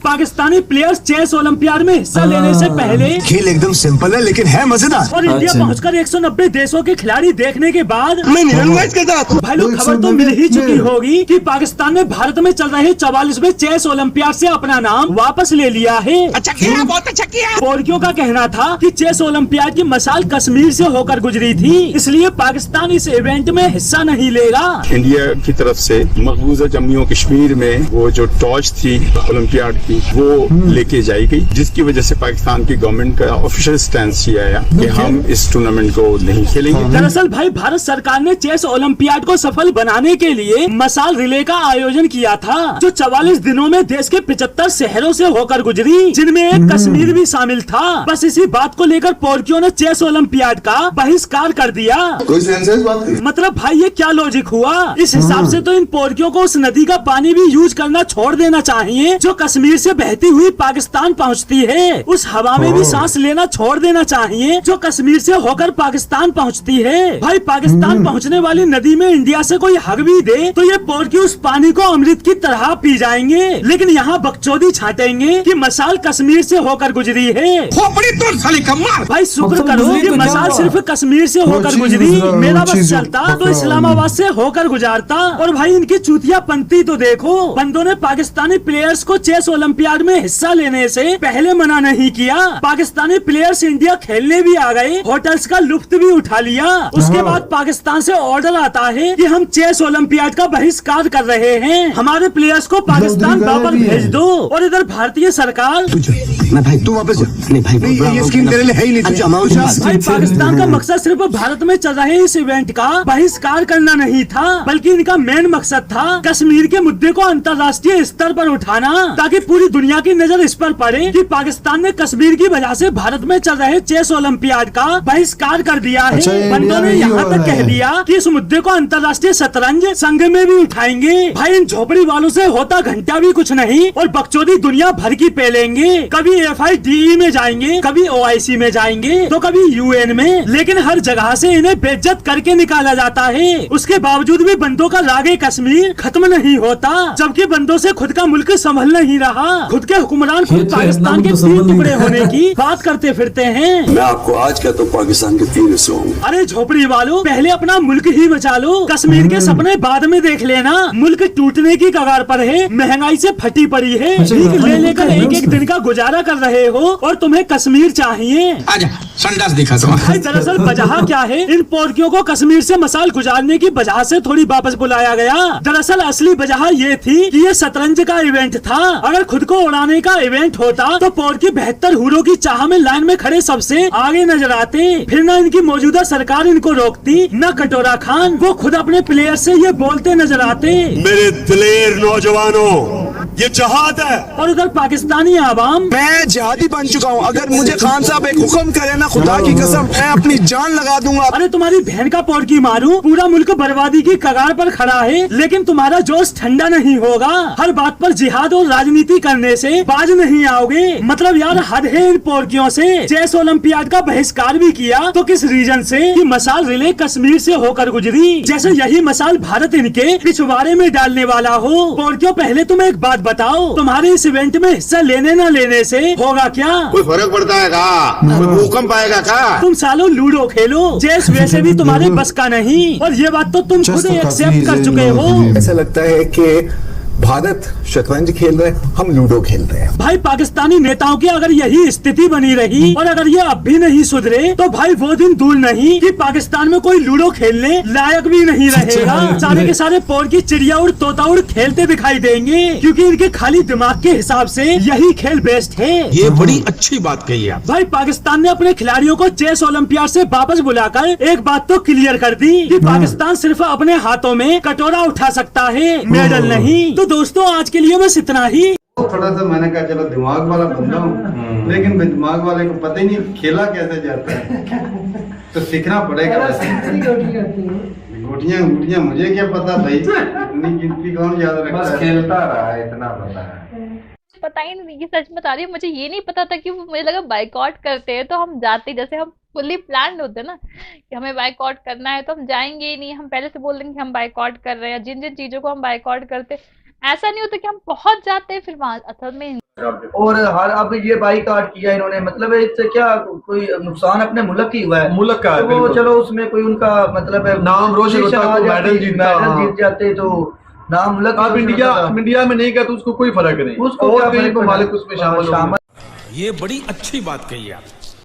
Pakistani players chess olympiad में हिस्सा लेने से पहले। खेल एकदम सिंपल है लेकिन है मजेदार। और इंडिया पहुंचकर 190 देशों के खिलाड़ी देखने के बाद मैं निकलूंगा इसके साथ। भाई लोग खबर तो मिल ही चुकी होगी कि पाकिस्तान ने भारत में चल रहे 44वें चेस ओलंपियाड से अपना नाम वापस ले लिया है। अच्छा किया, बहुत अच्छा किया। पोर्कियों का कहना था कि चेस ओलंपियाड की मिसाल कश्मीर से होकर गुजरी थी, इसलिए पाकिस्तान इस इवेंट में हिस्सा नहीं लेगा। इंडिया की तरफ से मकबूजा जम्मू कश्मीर में वो जो टॉर्च थी ओलंपियाड की वो लेके जाई गई, जिसकी वजह से पाकिस्तान की गवर्नमेंट का ऑफिशियल स्टैंड किया है कि हम इस टूर्नामेंट को नहीं खेलेंगे। दरअसल भाई भारत सरकार ने चेस ओलंपियाड को सफल बनाने के लिए मसाल रिले का आयोजन किया था, जो 44 दिनों में देश के 75 शहरों से होकर गुजरी, जिनमें एक कश्मीर भी शामिल था। बस इसी बात को लेकर पोर्कियों ने चेस ओलंपियाड का बहिष्कार कर दिया। कोई सेंस है इस बात की? मतलब भाई ये क्या लॉजिक हुआ? इस हिसाब से तो इन पोर्कियों को उस नदी का पानी भी यूज करना छोड़ देना चाहिए जो कश्मीर से बहती हुई पाकिस्तान पहुंचती है। उस हवा में भी सांस लेना छोड़ देना चाहिए जो कश्मीर से होकर पाकिस्तान पहुंचती है। भाई पाकिस्तान पहुंचने वाली नदी में इंडिया से कोई हक भी दे तो ये पोर्की उस पानी को अमृत की तरह पी जाएंगे, लेकिन यहाँ बकचोदी छाटेंगे कि मसाल कश्मीर से होकर गुजरी है। भाई शुक्र करो कि मसाल सिर्फ कश्मीर से होकर गुजरी, मेरा बस चलता तो इस्लामाबाद से होकर गुजारता। और भाई इनकी चूतिया पंक्ति तो देखो, बंदों ने पाकिस्तानी प्लेयर्स को चेस ओलंपियाड में हिस्सा लेने से पहले मना नहीं किया। पाकिस्तानी प्लेयर्स इंडिया खेलने भी आ गए, होटल्स का लुत्फ भी उठा लिया। उसके बाद पाकिस्तान से ऑर्डर आता है कि हम चेस ओलंपियाड का बहिष्कार कर रहे हैं, हमारे प्लेयर्स को पाकिस्तान वापस भेज दो। और इधर भारतीय सरकार भाई तू वापस जा। नहीं भाई ये स्कीम तेरे लिए है ही नहीं। भाई पाकिस्तान का मकसद सिर्फ भारत में चल रहे इस इवेंट का बहिष्कार करना नहीं था, बल्कि इनका मेन मकसद था कश्मीर के मुद्दे को अंतर्राष्ट्रीय स्तर पर उठाना, ताकि पूरी दुनिया की नजर इस पर पड़े कि पाकिस्तान ने कश्मीर की वजह से भारत में चल रहे चेस ओलंपियाड का बहिष्कार कर दिया है। बंदों ने यहाँ तक कह दिया कि इस मुद्दे को अंतर्राष्ट्रीय शतरंज संघ में भी उठाएंगे। भाई इन झोपड़ी वालों से होता घंटा भी कुछ नहीं और बकचोदी दुनिया भर की पेलेंगे। कभी FIDE में जाएंगे, कभी OIC में जाएंगे, तो कभी UN में, लेकिन हर जगह से इन्हें बेइज्जत करके निकाला जाता है। उसके बावजूद भी बंदों का रागे कश्मीर खत्म नहीं होता, जबकि बंदों से खुद का मुल्क संभल नहीं रहा। खुद के हुक्मरान खुद पाकिस्तान के 3 टुकड़े होने की बात करते फिरते हैं। मैं आपको आज कहता हूँ पाकिस्तान के 3 हिस्से होंगे। अरे झोपड़ी वालों, पहले अपना मुल्क ही बचा लो, कश्मीर के सपने बाद में देख लेना। मुल्क टूटने की कगार पर है, महंगाई से फटी पड़ी है, भीख ले लेकर एक दिन का गुजारा कर रहे हो और तुम्हें कश्मीर चाहिए। आजा संडास दिखा दो। दरअसल वजह क्या है, इन पोर्कियों को कश्मीर से मसाल गुजारने की वजह से थोड़ी वापस बुलाया गया। दरअसल असली वजह ये थी कि ये शतरंज का इवेंट था। अगर खुद को उड़ाने का इवेंट होता तो पोर्की 72 हूरों की चाह में लाइन में खड़े सबसे आगे नजर आते। फिर न इनकी मौजूदा सरकार इनको रोकती, न कटोरा खान वो खुद अपने प्लेयर से ये बोलते नजर आते, मेरे दिलेर नौजवानों ये जहाद है। और उधर पाकिस्तानी आवाम, मैं जिहादी बन चुका हूँ, अगर मुझे खान साहब एक हुक्म करे ना खुदा की कसम मैं अपनी जान लगा दूंगा। अरे तुम्हारी बहन का पोर्की मारू, पूरा मुल्क बर्बादी की कगार पर खड़ा है, लेकिन तुम्हारा जोश ठंडा नहीं होगा। हर बात पर जिहाद और राजनीति करने से बाज नहीं आओगे। मतलब यार हद है इन पोर्कियों से। चेस ओलंपियाड का बहिष्कार भी किया तो किस रीजन से कि मसाल रिले कश्मीर से होकर गुजरी, जैसे यही मसाल भारत इनके पिछवाड़े में डालने वाला हो। पोर्कियों पहले तुम एक बात बताओ, तुम्हारे इस इवेंट में हिस्सा लेने न लेने से होगा क्या? कोई फर्क पड़ता है का? कोई भूकंप आएगा का? तुम सालों लूडो खेलो, चेस वैसे भी तुम्हारे बस का नहीं, और ये बात तो तुम खुद एक्सेप्ट कर चुके हो। ऐसा लगता है कि भारत शतरंज खेल रहे हैं, हम लूडो खेल रहे हैं। भाई पाकिस्तानी नेताओं की अगर यही स्थिति बनी रही और अगर ये अब भी नहीं सुधरे तो भाई वो दिन दूर नहीं कि पाकिस्तान में कोई लूडो खेलने लायक भी नहीं रहेगा। सारे के सारे पोर की चिड़िया उड़ तोता उड़ खेलते दिखाई देंगे, क्योंकि इनके खाली दिमाग के हिसाब से यही खेल बेस्ट है। ये बड़ी अच्छी बात कही है। भाई पाकिस्तान ने अपने खिलाड़ियों को चेस ओलंपियाड से वापस बुलाकर एक बात तो क्लियर कर दी कि पाकिस्तान सिर्फ अपने हाथों में कटोरा उठा सकता है, मेडल नहीं। तो दोस्तों आज के लिए बस इतना ही। थोड़ा सा मैंने कहा चलो दिमाग वाला बंदा हूँ, लेकिन दिमाग वाले को पता ही नहीं खेला कैसे जाता है, तो सीखना पड़ेगा। गोटियां गोटियां मुझे क्या पता भाई, इतनी गिनती कौन याद रखता है। खेलता रहा इतना पता ही नहीं। ये सच बता रही हूँ, मुझे ये नहीं पता था कि वो, मुझे लगा बाइकआउट करते हैं तो हम जाते, जैसे हम फुल्ली प्लान होते हैं ना कि हमें बाइकआउट करना है तो हम जाएंगे ही नहीं, हम पहले से बोल देंगे कि हम बाइकआउट कर रहे हैं। जिन जिन चीजों को हम बाइकआउट करते, ऐसा नहीं होता कि हम पहुंच जाते हैं फिर वहां असल में और हर अब ये बाईकाट किया इन्होंने, मतलब इससे क्या कोई नुकसान अपने मुल्क की हुआ है, मुल्क का है, तो वो चलो उसमें कोई उनका मतलब है नाम रोशन होता, कोई मेडल जीत जाते तो नाम मुल्क। आप इंडिया में नहीं गया तो उसको कोई फर्क नहीं, उसको और कहीं को मालिक उसमें शामिल। ये बड़ी अच्छी बात कही आप।